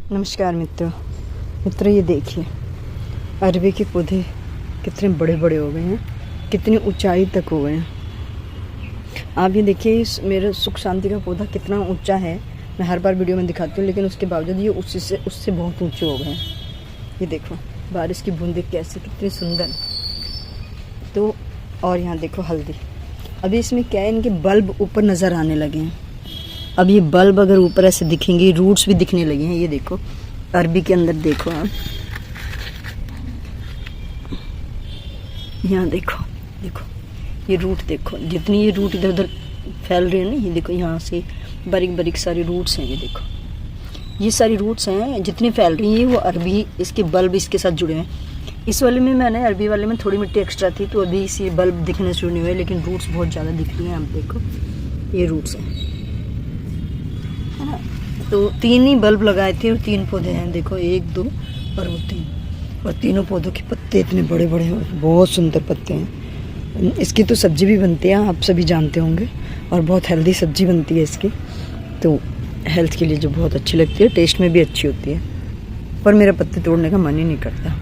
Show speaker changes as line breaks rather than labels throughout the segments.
नमस्कार मित्रों, ये देखिए अरबी के पौधे कितने बड़े बड़े हो गए हैं, कितनी ऊंचाई तक हो गए हैं। आप ये देखिए इस मेरे सुख शांति का पौधा कितना ऊंचा है। मैं हर बार वीडियो में दिखाती हूँ, लेकिन उसके बावजूद ये उससे बहुत ऊंचे हो गए हैं। ये देखो बारिश की बूंदें कैसे कितनी सुंदर। तो और यहाँ देखो हल्दी। अभी इसमें क्या है, इनके बल्ब ऊपर नज़र आने लगे हैं। अब ये बल्ब अगर ऊपर ऐसे दिखेंगे, रूट्स भी दिखने लगे हैं। ये देखो अरबी के अंदर देखो आप, यहाँ देखो ये रूट देखो, जितनी ये रूट इधर उधर फैल रही है ना, ये देखो यहाँ से बारीक बारीक सारी रूट्स हैं। ये देखो ये सारी रूट्स हैं जितनी फैल रही हैं, वो अरबी इसके बल्ब इसके साथ जुड़े हैं। इस वाले में मैंने अरबी वाले में थोड़ी मिट्टी एक्स्ट्रा थी, तो अभी इसी बल्ब दिखने शुरू नहीं हुए, लेकिन रूट्स बहुत ज़्यादा दिख रही हैं। आप देखो ये रूट्स हैं, है ना। तो 3 ही बल्ब लगाए थे और 3 पौधे हैं। देखो 1 2 और वो 3, और तीनों पौधों के पत्ते इतने बड़े बड़े हैं, बहुत सुंदर पत्ते हैं। इसकी तो सब्जी भी बनती है, आप सभी जानते होंगे, और बहुत हेल्दी सब्जी बनती है इसकी। तो हेल्थ के लिए जो बहुत अच्छी लगती है, टेस्ट में भी अच्छी होती है। पर मेरा पत्ते तोड़ने का मन ही नहीं करता।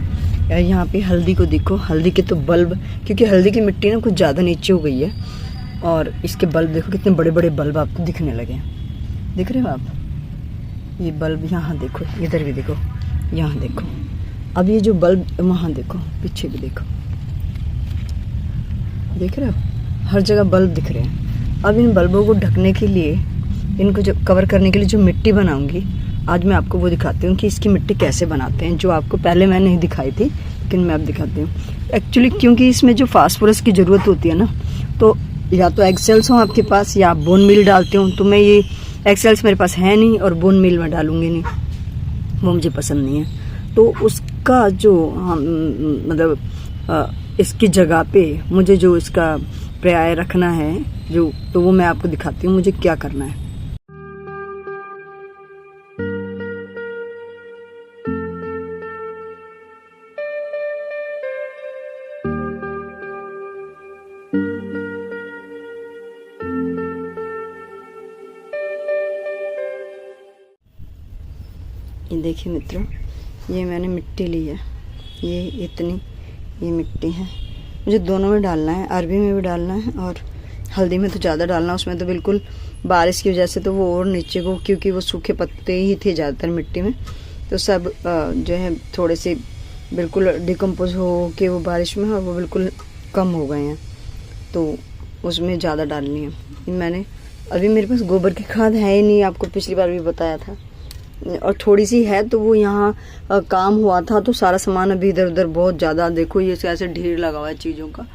यार यहाँ पे हल्दी को देखो, हल्दी के तो बल्ब, क्योंकि हल्दी की मिट्टी ना कुछ ज़्यादा नीचे हो गई है, और इसके बल्ब देखो कितने बड़े बड़े बल्ब आपको दिखने लगे हैं। दिख रहे हो आप? ये बल्ब यहाँ देखो, इधर भी देखो, यहाँ देखो। अब ये जो बल्ब वहाँ देखो, पीछे भी देखो, देख रहे हो? हर जगह बल्ब दिख रहे हैं। अब इन बल्बों को ढकने के लिए, इनको जो कवर करने के लिए जो मिट्टी बनाऊंगी, आज मैं आपको वो दिखाती हूँ कि इसकी मिट्टी कैसे बनाते हैं, जो आपको पहले मैंने नहीं दिखाई थी, लेकिन मैं अब दिखाती हूँ। एक्चुअली क्योंकि इसमें जो फास्फोरस की ज़रूरत होती है ना, तो या तो एग सेल्स हो आपके पास या आप बोन मील डालते हो। तो मैं ये एग सेल्स मेरे पास है नहीं, और बोन मील में डालूंगी नहीं, वो मुझे पसंद नहीं है। तो उसका जो इसकी जगह पे मुझे जो इसका पर्याय रखना है, जो तो वो मैं आपको दिखाती हूँ मुझे क्या करना है। ये देखिए मित्रों, ये मैंने मिट्टी ली है, ये इतनी ये मिट्टी है। मुझे दोनों में डालना है, अरबी में भी डालना है और हल्दी में तो ज़्यादा डालना है। उसमें तो बिल्कुल बारिश की वजह से तो वो और नीचे को, क्योंकि वो सूखे पत्ते ही थे ज़्यादातर मिट्टी में, तो सब जो है थोड़े से बिल्कुल डिकम्पोज हो के वो बारिश में, और वो बिल्कुल कम हो गए हैं, तो उसमें ज़्यादा डालनी है मैंने। अभी मेरे पास गोबर की खाद है ही नहीं, आपको पिछली बार भी बताया था, और थोड़ी सी है, तो वो यहाँ काम हुआ था, तो सारा सामान अभी इधर उधर बहुत ज़्यादा, देखो ये कैसे ढेर लगा हुआ है चीज़ों का।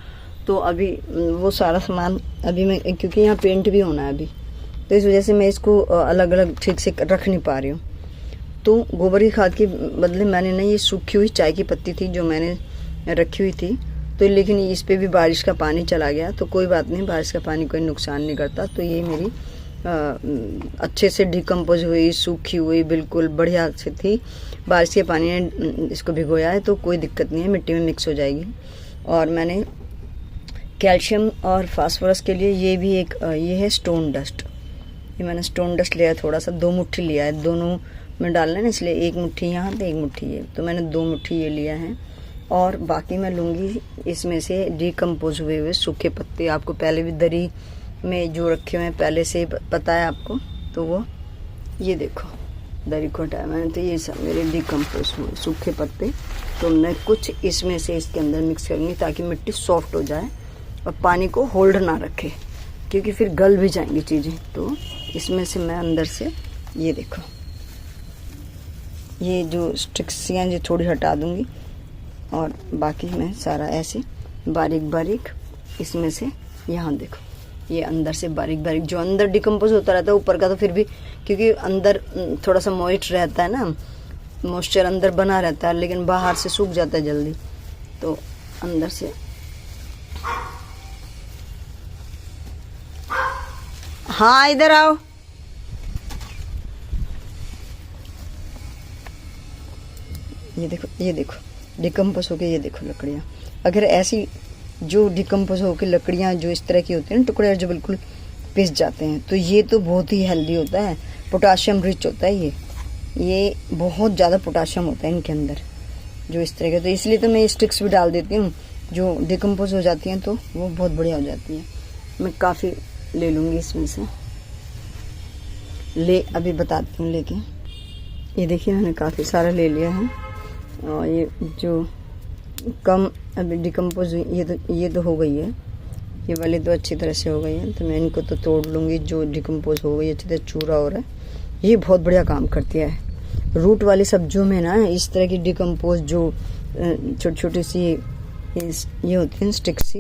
तो अभी वो सारा सामान अभी मैं, क्योंकि यहाँ पेंट भी होना है अभी, तो इस वजह से मैं इसको अलग अलग ठीक से रख नहीं पा रही हूँ। तो गोबर की खाद के बदले मैंने ना ये सूखी हुई चाय की पत्ती थी जो मैंने रखी हुई थी, तो लेकिन इस पर भी बारिश का पानी चला गया, तो कोई बात नहीं, बारिश का पानी कोई नुकसान नहीं करता। तो ये मेरी अच्छे से डिकम्पोज हुई, सूखी हुई, बिल्कुल बढ़िया से थी। बारिश के पानी ने इसको भिगोया है, तो कोई दिक्कत नहीं है, मिट्टी में मिक्स हो जाएगी। और मैंने कैल्शियम और फास्फोरस के लिए ये भी एक ये है स्टोन डस्ट। ये मैंने स्टोन डस्ट लिया है थोड़ा सा, 2 मुट्ठी लिया है, दोनों में डालना है ना, इसलिए 1 मुट्ठी यहाँ तो 1 मुट्ठी ये, तो मैंने 2 मुट्ठी ये लिया है। और बाकी मैं लूँगी इसमें से डिकम्पोज हुए सूखे पत्ते, आपको पहले भी दरी में जो रखे हुए हैं पहले से पता है आपको, तो वो ये देखो दरी को हटाया मैंने, तो ये सब मेरे डिकम्पोज हुए सूखे पत्ते। तो मैं कुछ इसमें से इसके अंदर मिक्स करूँगी, ताकि मिट्टी सॉफ्ट हो जाए और पानी को होल्ड ना रखे, क्योंकि फिर गल भी जाएंगी चीज़ें। तो इसमें से मैं अंदर से ये देखो, ये जो स्टिक्सियाँ जो थोड़ी हटा दूँगी, और बाकी मैं सारा ऐसे बारीक बारीक इसमें से, यहाँ देखो ये अंदर से बारीक बारीक, जो अंदर डिकम्पोज होता रहता है ऊपर का, तो फिर भी क्योंकि अंदर थोड़ा सा मॉइस्ट रहता है ना, मॉइस्चर अंदर बना रहता है, लेकिन बाहर से सूख जाता है जल्दी, तो अंदर से हाँ इधर आओ। ये देखो डिकम्पोज होके, ये देखो लकड़ियाँ, अगर ऐसी जो डिकम्पोज होकर लकड़ियाँ जो इस तरह की होती हैं ना, टुकड़े जो बिल्कुल पिस जाते हैं, तो ये तो बहुत ही हेल्दी होता है, पोटाशियम रिच होता है ये बहुत ज़्यादा पोटाशियम होता है इनके अंदर जो इस तरह के, तो इसलिए तो मैं स्टिक्स भी डाल देती हूँ जो डिकम्पोज हो जाती हैं, तो वो बहुत बढ़िया हो जाती है। मैं काफ़ी ले लूँगी इसमें से, अभी बताती हूँ लेके। ये देखिए मैंने काफ़ी सारा ले लिया है, और ये जो कम अभी डिकम्पोज ये तो हो गई है, ये वाली तो अच्छी तरह से हो गई है, तो मैं इनको तो तोड़ लूँगी। जो डिकम्पोज हो गई अच्छी तरह चूरा हो रहा है, ये बहुत बढ़िया काम करती है। रूट वाली सब्जियों में ना इस तरह की डिकम्पोज जो छोटी छोटी सी ये होती है स्टिक्स सी,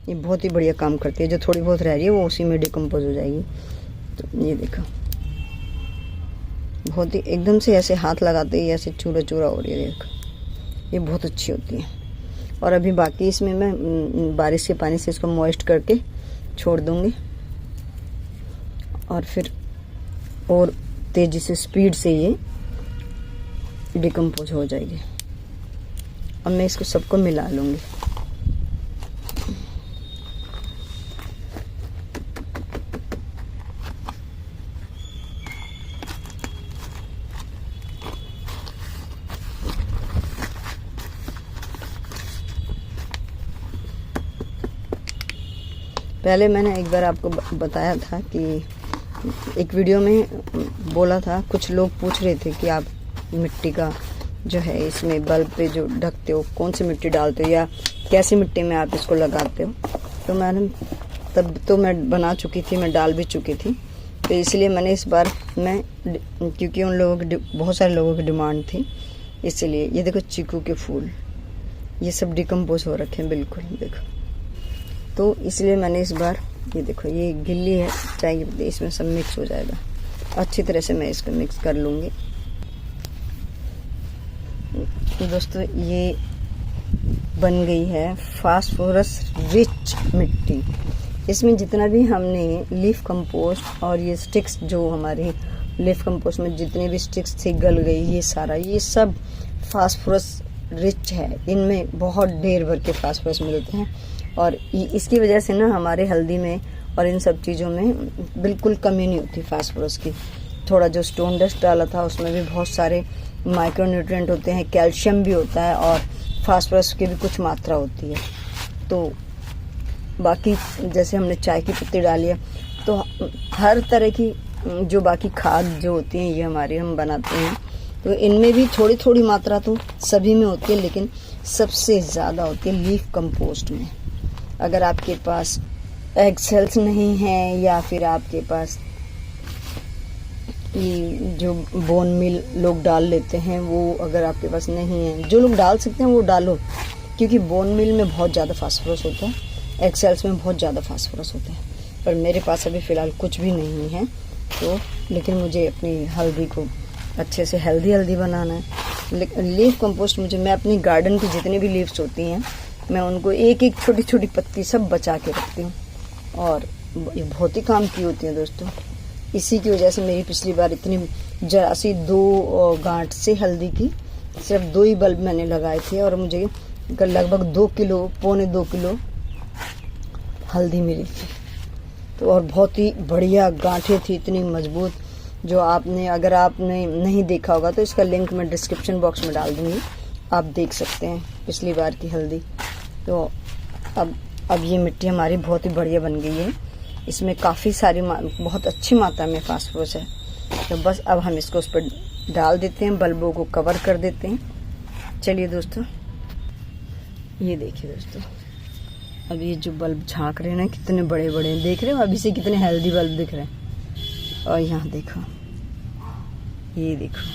ये बहुत ही बढ़िया काम करती है। जो थोड़ी बहुत रह रही है वो उसी में डिकम्पोज हो जाएगी। तो ये देखो बहुत ही एकदम से ऐसे हाथ लगाते ही ऐसे चूरा चूरा हो रही है, देखो ये बहुत अच्छी होती है। और अभी बाकी इसमें मैं बारिश के पानी से इसको मॉइस्ट करके छोड़ दूँगी, और फिर और तेज़ी से स्पीड से ये डिकम्पोज हो जाएगी। अब मैं इसको सबको मिला लूँगी। पहले मैंने एक बार आपको बताया था कि एक वीडियो में बोला था, कुछ लोग पूछ रहे थे कि आप मिट्टी का जो है इसमें बल्ब पे जो ढकते हो कौन सी मिट्टी डालते हो या कैसी मिट्टी में आप इसको लगाते हो। तो मैंने तब तो मैं बना चुकी थी, मैं डाल भी चुकी थी, तो इसलिए मैंने इस बार क्योंकि उन लोगों की बहुत सारे लोगों की डिमांड थी, इसलिए ये देखो चीकू के फूल ये सब डिकम्पोज हो रखे हैं बिल्कुल, देखो। तो इसलिए मैंने इस बार ये देखो ये गिल्ली है चाय की पत्ती, इसमें सब मिक्स हो जाएगा अच्छी तरह से। मैं इसको मिक्स कर लूँगी। तो दोस्तों ये बन गई है फास्फोरस रिच मिट्टी। इसमें जितना भी हमने लीफ कंपोस्ट और ये स्टिक्स जो हमारी लीफ कंपोस्ट में जितनी भी स्टिक्स थी गल गई, ये सब फास्फोरस रिच है। इनमें बहुत ढेर भर के फास्फोरस मिलते हैं, और इसकी वजह से ना हमारे हल्दी में और इन सब चीज़ों में बिल्कुल कमी नहीं होती फास्फोरस की। थोड़ा जो स्टोन डस्ट डाला था उसमें भी बहुत सारे माइक्रोन्यूट्रिएंट होते हैं, कैल्शियम भी होता है और फास्फोरस की भी कुछ मात्रा होती है। तो बाकी जैसे हमने चाय की पत्ती डाली है, तो हर तरह की जो बाकी खाद जो होती हैं ये हमारी हम बनाते हैं, तो इनमें भी थोड़ी थोड़ी मात्रा तो सभी में होती है, लेकिन सबसे ज़्यादा होती है लीफ कंपोस्ट में। अगर आपके पास एग सेल्स नहीं हैं या फिर आपके पास ये जो बोन मिल लोग डाल लेते हैं वो अगर आपके पास नहीं है, जो लोग डाल सकते हैं वो डालो, क्योंकि बोन मिल में बहुत ज़्यादा फास्फोरस होता है, एग सेल्स में बहुत ज़्यादा फास्फोरस होता है। पर मेरे पास अभी फ़िलहाल कुछ भी नहीं है, तो लेकिन मुझे अपनी हल्दी को अच्छे से हेल्दी बनाना है। लीफ कंपोस्ट मैं अपनी गार्डन की जितनी भी लीव्स होती हैं मैं उनको एक एक छोटी छोटी पत्ती सब बचा के रखती हूँ, और ये बहुत ही काम की होती है दोस्तों। इसी की वजह से मेरी पिछली बार इतनी जरा सी 2 गांठ से हल्दी की सिर्फ 2 ही बल्ब मैंने लगाए थे, और मुझे लगभग 2 किलो पौने 2 किलो हल्दी मिली थी। तो और बहुत ही बढ़िया गांठें थी, इतनी मजबूत, जो अगर आपने नहीं देखा होगा तो इसका लिंक मैं डिस्क्रिप्शन बॉक्स में डाल दूँगी, आप देख सकते हैं पिछली बार की हल्दी। तो अब ये मिट्टी हमारी बहुत ही बढ़िया बन गई है। इसमें काफ़ी सारी बहुत अच्छी मात्रा में फास्फोरस है। तो बस अब हम इसको उस पर डाल देते हैं, बल्बों को कवर कर देते हैं। चलिए दोस्तों, ये देखिए दोस्तों, अब ये जो बल्ब झांक रहे हैं ना कितने बड़े बड़े हैं, देख रहे हो अभी से कितने हेल्दी बल्ब दिख रहे हैं। और यहाँ देखो, ये देखो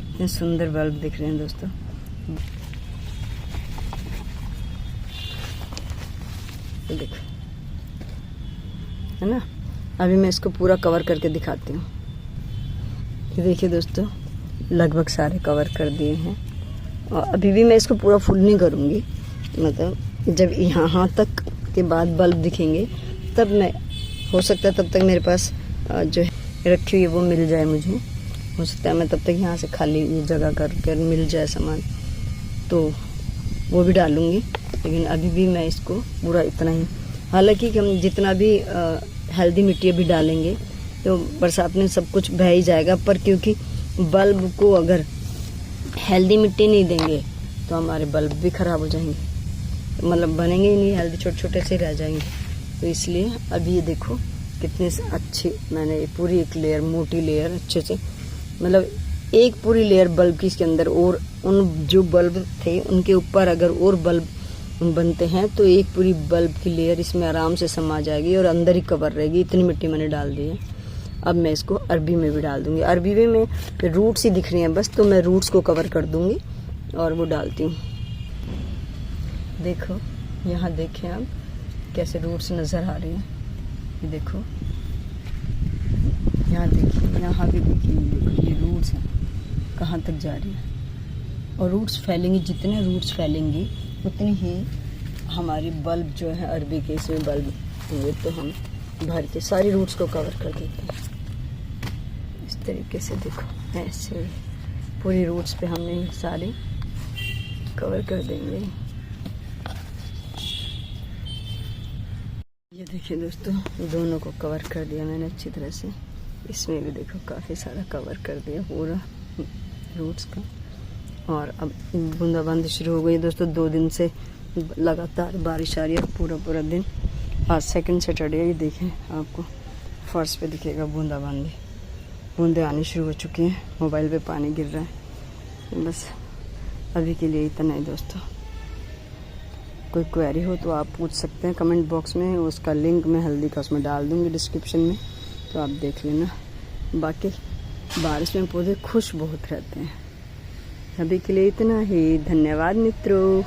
कितने सुंदर बल्ब दिख रहे हैं दोस्तों। देखो है ना, अभी मैं इसको पूरा कवर करके दिखाती हूँ। ये देखिए दोस्तों, लगभग सारे कवर कर दिए हैं, और अभी भी मैं इसको पूरा फुल नहीं करूँगी, मतलब जब यहाँ तक के बाद बल्ब दिखेंगे तब मैं, हो सकता है तब तक मेरे पास जो है रखी हुई है वो मिल जाए मुझे, हो सकता है मैं तब तक यहाँ से खाली जगह कर मिल जाए सामान तो वो भी डालूँगी। लेकिन अभी भी मैं इसको पूरा इतना ही, हालांकि कि हम जितना भी हेल्दी मिट्टी अभी डालेंगे तो बरसात में सब कुछ बह ही जाएगा, पर क्योंकि बल्ब को अगर हेल्दी मिट्टी नहीं देंगे तो हमारे बल्ब भी खराब हो जाएंगे, मतलब बनेंगे ही नहीं हेल्दी, छोटे छोटे से रह जाएंगे। तो इसलिए अभी ये देखो कितने अच्छी मैंने पूरी एक लेयर, मोटी लेयर अच्छे से, मतलब एक पूरी लेयर बल्ब की इसके अंदर, और उन जो बल्ब थे उनके ऊपर अगर और बल्ब बनते हैं तो एक पूरी बल्ब की लेयर इसमें आराम से समा जाएगी और अंदर ही कवर रहेगी। इतनी मिट्टी मैंने डाल दी है। अब मैं इसको अरबी में भी डाल दूंगी। अरबी में रूट्स ही दिख रही हैं बस, तो मैं रूट्स को कवर कर दूंगी और वो डालती हूँ। देखो यहाँ देखें आप कैसे रूट्स नज़र आ रही हैं, ये देखो यहाँ देखिए, यहाँ भी देखिए, देखो ये रूट्स हैं कहाँ तक जा रही है। और रूट्स फैलेंगी, जितने रूट्स फैलेंगी उतनी ही हमारी बल्ब जो है अरबी के इसमें बल्ब हुए तो हम भर के सारी रूट्स को कवर कर देते हैं। इस तरीके से देखो ऐसे पूरी रूट्स पे हमने सारी कवर कर देंगे। ये देखिए दोस्तों, दोनों को कवर कर दिया मैंने अच्छी तरह से। इसमें भी देखो काफ़ी सारा कवर कर दिया पूरा रूट्स का। और अब बूंदाबांदी शुरू हो गई दोस्तों। 2 दिन से लगातार बारिश आ रही है पूरा दिन। आज सेकंड सैटरडे है, ये देखें आपको फर्श पे दिखेगा बूंदाबांदी, बूंदे आनी शुरू हो चुकी हैं। मोबाइल पे पानी गिर रहा है। बस अभी के लिए इतना ही दोस्तों। कोई क्वेरी हो तो आप पूछ सकते हैं कमेंट बॉक्स में, उसका लिंक मैं हल्दी का उसमें डाल दूँगी डिस्क्रिप्शन में, तो आप देख लेना। बाकी बारिश में पौधे खुश बहुत रहते हैं। अभी के लिए इतना ही, धन्यवाद मित्रों।